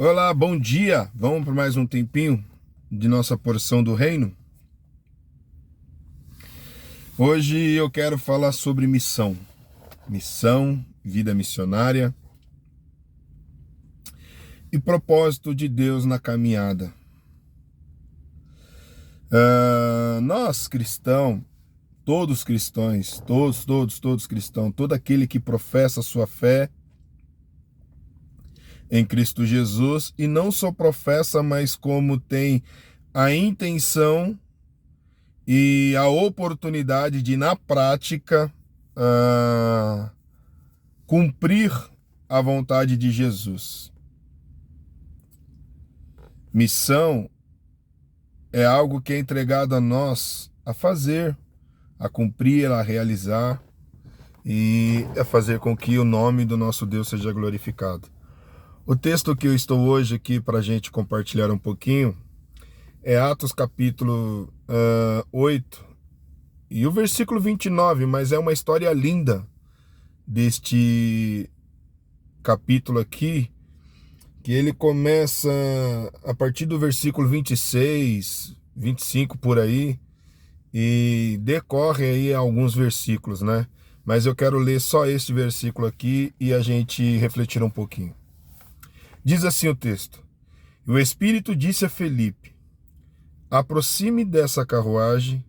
Olá, bom dia! Vamos para mais um tempinho de nossa porção do reino? Hoje eu quero falar sobre missão. Missão, vida missionária e propósito de Deus na caminhada. Nós cristãos, todos cristãos, todos cristãos, todo aquele que professa sua fé em Cristo Jesus e não só professa, mas como tem a intenção e a oportunidade de, na prática, cumprir a vontade de Jesus. Missão é algo que é entregado a nós a fazer, a cumprir, a realizar e a fazer com que o nome do nosso Deus seja glorificado. O texto que eu estou hoje aqui para a gente compartilhar um pouquinho é Atos capítulo 8 e o versículo 29, mas é uma história linda deste capítulo aqui, que ele começa a partir do versículo 26, 25 por aí, e decorre aí alguns versículos, né? Mas eu quero ler só este versículo aqui e a gente refletir um pouquinho. Diz assim o texto: "E o Espírito disse a Felipe: aproxime dessa carruagem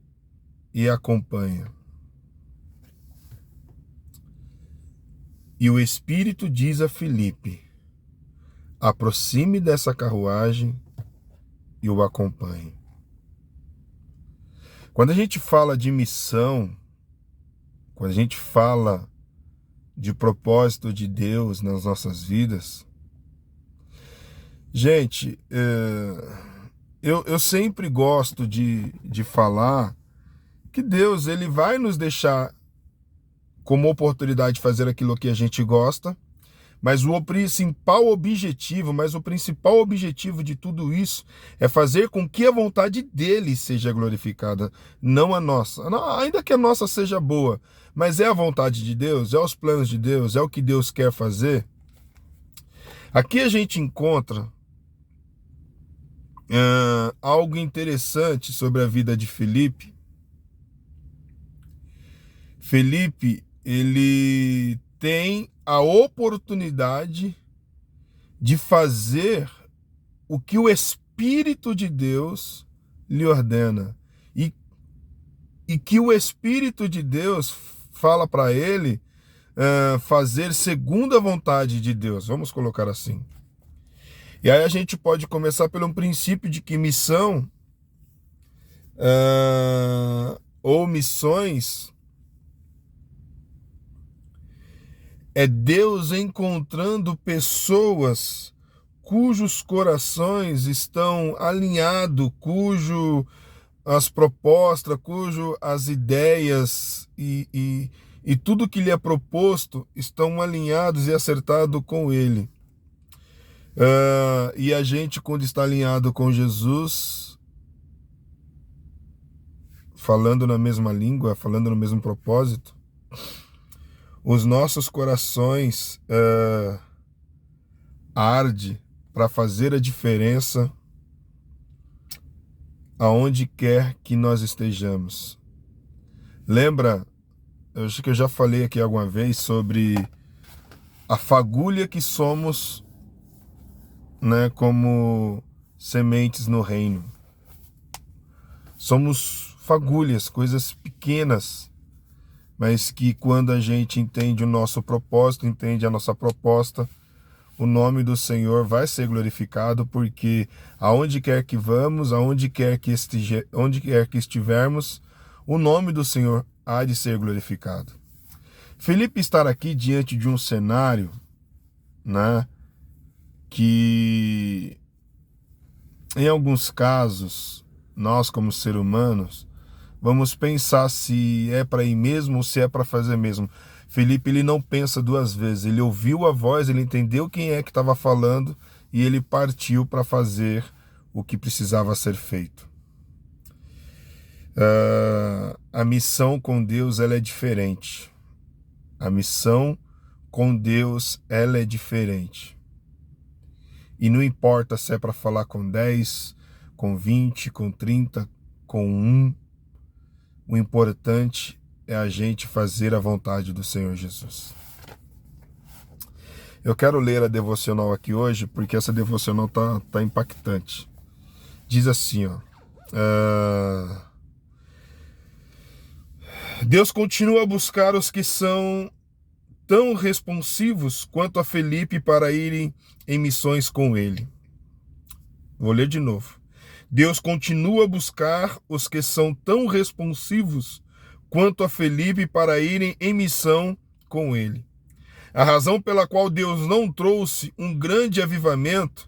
e acompanha." E o Espírito diz a Felipe: aproxime dessa carruagem e o acompanhe. Quando a gente fala de missão, quando a gente fala de propósito de Deus nas nossas vidas, gente, eu sempre gosto de falar que Deus ele vai nos deixar como oportunidade de fazer aquilo que a gente gosta, mas o principal objetivo de tudo isso é fazer com que a vontade dele seja glorificada, não a nossa. Ainda que a nossa seja boa, mas é a vontade de Deus, é os planos de Deus, é o que Deus quer fazer. Aqui a gente encontra algo interessante sobre a vida de Felipe. Felipe, ele tem a oportunidade de fazer o que o Espírito de Deus lhe ordena. E que o Espírito de Deus fala para ele fazer segundo a vontade de Deus. Vamos colocar assim. E aí a gente pode começar pelo princípio de que missão ou missões é Deus encontrando pessoas cujos corações estão alinhados, cujo as propostas, cujo as ideias e tudo que lhe é proposto estão alinhados e acertados com ele. E a gente, quando está alinhado com Jesus, falando na mesma língua, falando no mesmo propósito, os nossos corações arde para fazer a diferença aonde quer que nós estejamos. Lembra, eu acho que eu já falei aqui alguma vez sobre a fagulha que somos, né, como sementes no reino. Somos fagulhas, coisas pequenas, mas que quando a gente entende o nosso propósito, entende a nossa proposta, o nome do Senhor vai ser glorificado, porque aonde quer que vamos, onde quer que estivermos, o nome do Senhor há de ser glorificado. Felipe está aqui diante de um cenário, né, que em alguns casos, nós como seres humanos, vamos pensar se é para ir mesmo ou se é para fazer mesmo. Felipe, ele não pensa duas vezes. Ele ouviu a voz, ele entendeu quem é que estava falando e ele partiu para fazer o que precisava ser feito. A missão com Deus, ela é diferente. A missão com Deus, ela é diferente. E não importa se é para falar com 10, com 20, com 30, com 1. O importante é a gente fazer a vontade do Senhor Jesus. Eu quero ler a devocional aqui hoje, porque essa devocional tá impactante. Diz assim, ó. Deus continua a buscar os que são tão responsivos quanto a Felipe para irem em missões com ele. Vou ler de novo. Deus continua a buscar os que são tão responsivos quanto a Felipe para irem em missão com ele. A razão pela qual Deus não trouxe um grande avivamento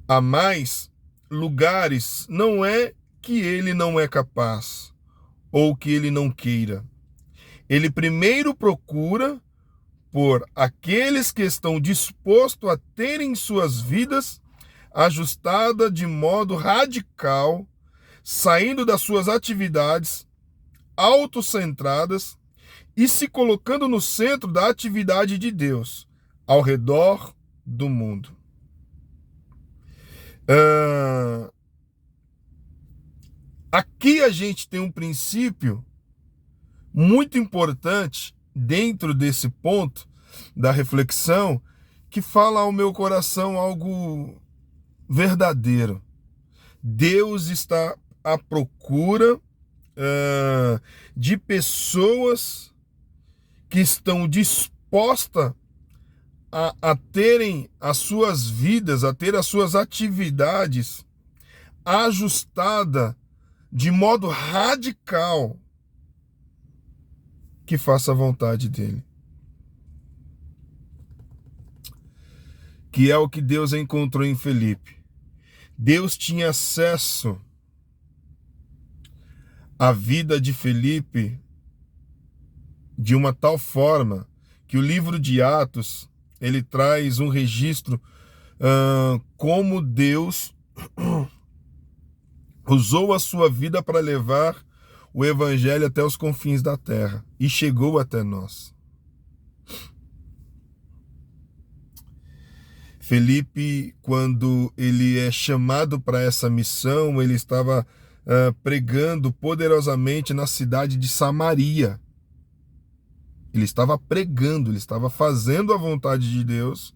a mais lugares não é que ele não é capaz ou que ele não queira. Ele primeiro procura por aqueles que estão dispostos a terem suas vidas ajustada de modo radical, saindo das suas atividades autocentradas e se colocando no centro da atividade de Deus, ao redor do mundo. Aqui a gente tem um princípio muito importante dentro desse ponto da reflexão que fala ao meu coração algo verdadeiro. Deus está à procura de pessoas que estão dispostas a terem as suas vidas, a ter as suas atividades ajustada de modo radical, que faça a vontade dele. Que é o que Deus encontrou em Felipe. Deus tinha acesso à vida de Felipe de uma tal forma que o livro de Atos, ele traz um registro como Deus usou a sua vida para levar o evangelho até os confins da terra e chegou até nós. Felipe, quando ele é chamado para essa missão, ele estava pregando poderosamente na cidade de Samaria. Ele estava pregando, ele estava fazendo a vontade de Deus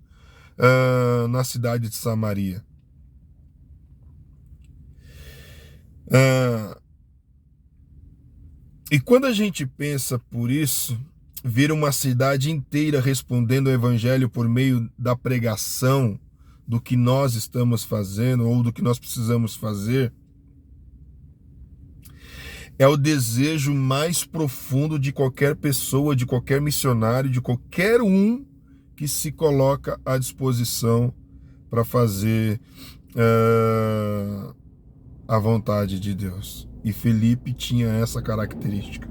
na cidade de Samaria. E quando a gente pensa por isso, ver uma cidade inteira respondendo ao evangelho por meio da pregação do que nós estamos fazendo ou do que nós precisamos fazer, é o desejo mais profundo de qualquer pessoa, de qualquer missionário, de qualquer um que se coloca à disposição para fazer a vontade de Deus. E Felipe tinha essa característica.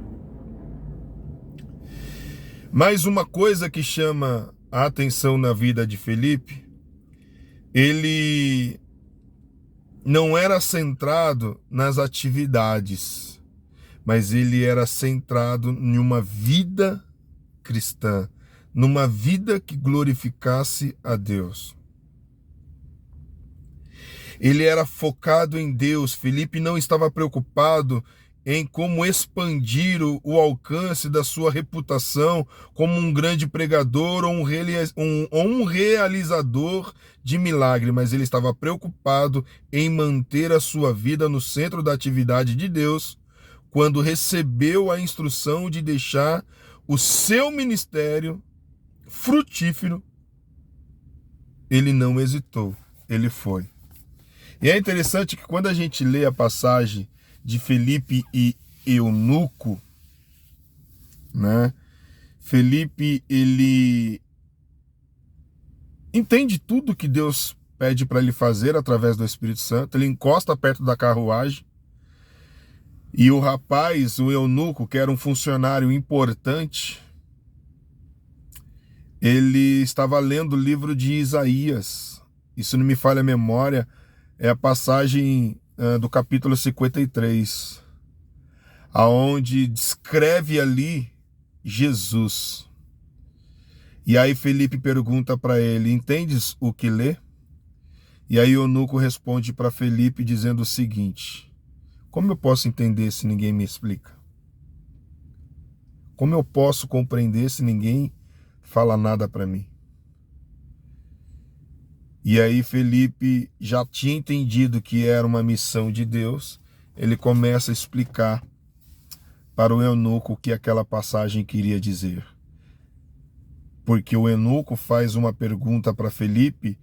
Mais uma coisa que chama a atenção na vida de Felipe, ele não era centrado nas atividades, mas ele era centrado em uma vida cristã, numa vida que glorificasse a Deus. Ele era focado em Deus. Felipe não estava preocupado em como expandir o alcance da sua reputação como um grande pregador ou um realizador de milagre, mas ele estava preocupado em manter a sua vida no centro da atividade de Deus. Quando recebeu a instrução de deixar o seu ministério frutífero, ele não hesitou, ele foi. E é interessante que quando a gente lê a passagem de Felipe e Eunuco, né? Felipe, ele entende tudo que Deus pede para ele fazer através do Espírito Santo. Ele encosta perto da carruagem e o rapaz, o eunuco, que era um funcionário importante, ele estava lendo o livro de Isaías. Isso não me falha a memória, é a passagem do capítulo 53, aonde descreve ali Jesus. E aí Felipe pergunta para ele: entendes o que lê? E aí o eunuco responde para Felipe dizendo o seguinte: como eu posso entender se ninguém me explica? Como eu posso compreender se ninguém fala nada para mim? E aí Felipe já tinha entendido que era uma missão de Deus. Ele começa a explicar para o eunuco o que aquela passagem queria dizer. Porque o eunuco faz uma pergunta para Felipe,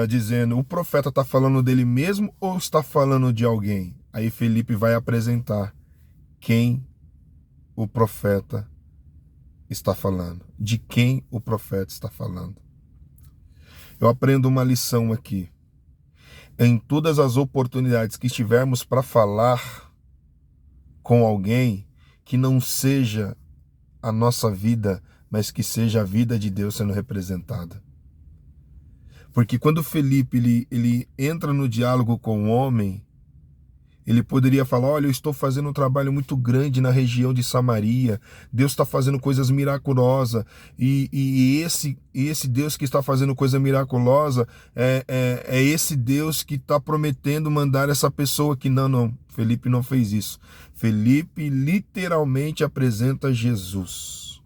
dizendo: o profeta está falando dele mesmo ou está falando de alguém? Aí Felipe vai apresentar quem o profeta está falando, de quem o profeta está falando. Eu aprendo uma lição aqui. Em todas as oportunidades que estivermos para falar com alguém, que não seja a nossa vida, mas que seja a vida de Deus sendo representada. Porque quando Felipe ele entra no diálogo com o homem, ele poderia falar: olha, eu estou fazendo um trabalho muito grande na região de Samaria, Deus está fazendo coisas miraculosas, e esse Deus que está fazendo coisa miraculosa é esse Deus que está prometendo mandar essa pessoa aqui. Não, Felipe não fez isso. Felipe literalmente apresenta Jesus.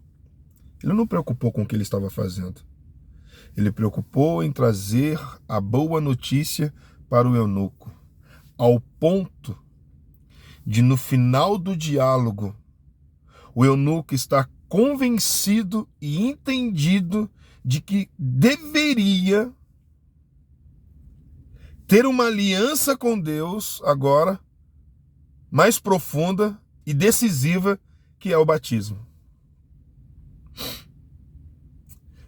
Ele não preocupou com o que ele estava fazendo. Ele preocupou em trazer a boa notícia para o eunuco, ao ponto de, no final do diálogo, o eunuco estar convencido e entendido de que deveria ter uma aliança com Deus agora, mais profunda e decisiva, que é o batismo.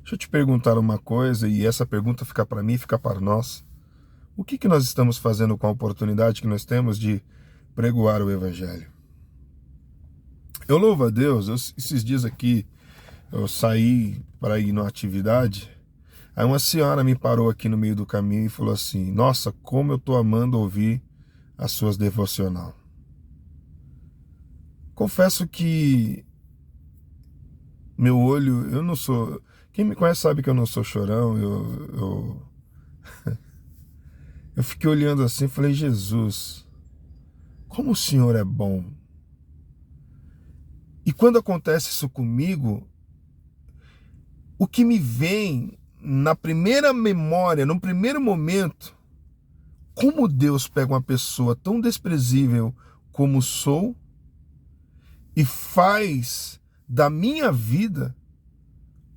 Deixa eu te perguntar uma coisa, e essa pergunta fica para mim, fica para nós. O que nós estamos fazendo com a oportunidade que nós temos de pregoar o Evangelho? Eu louvo a Deus. Esses dias aqui eu saí para ir numa atividade, aí uma senhora me parou aqui no meio do caminho e falou assim: nossa, como eu estou amando ouvir as suas devocional. Confesso que meu olho, eu não sou... Quem me conhece sabe que eu não sou chorão. Eu fiquei olhando assim e falei: Jesus, como o Senhor é bom. E quando acontece isso comigo, o que me vem na primeira memória, no primeiro momento, como Deus pega uma pessoa tão desprezível como sou e faz da minha vida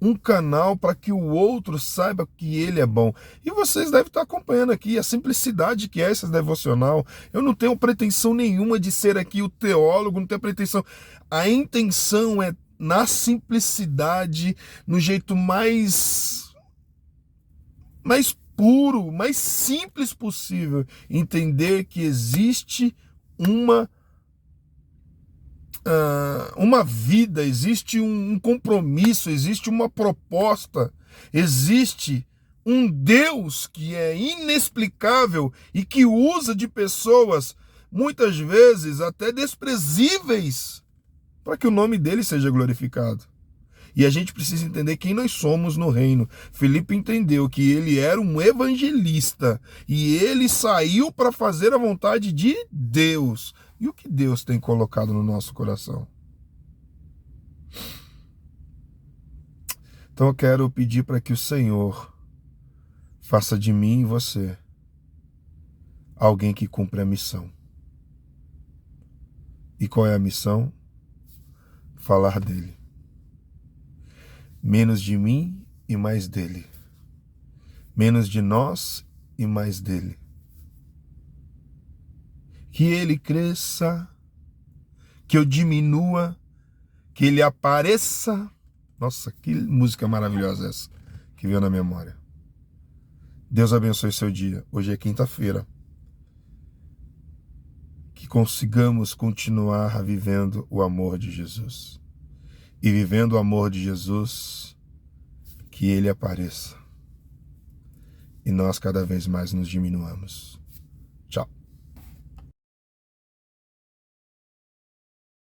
um canal para que o outro saiba que ele é bom. E vocês devem estar acompanhando aqui a simplicidade que é essa devocional. Eu não tenho pretensão nenhuma de ser aqui o teólogo, não tenho pretensão. A intenção é na simplicidade, no jeito mais puro, mais simples possível, entender que existe uma vida, existe um compromisso, existe uma proposta, existe um Deus que é inexplicável e que usa de pessoas, muitas vezes até desprezíveis, para que o nome dele seja glorificado. E a gente precisa entender quem nós somos no reino. Felipe entendeu que ele era um evangelista e ele saiu para fazer a vontade de Deus. E o que Deus tem colocado no nosso coração? Então eu quero pedir para que o Senhor faça de mim e você alguém que cumpre a missão. E qual é a missão? Falar dele. Menos de mim e mais dele. Menos de nós e mais dele. Que ele cresça, que eu diminua, que ele apareça. Nossa, que música maravilhosa essa que veio na memória. Deus abençoe seu dia. Hoje é quinta-feira. Que consigamos continuar vivendo o amor de Jesus. E vivendo o amor de Jesus, que ele apareça. E nós cada vez mais nos diminuamos.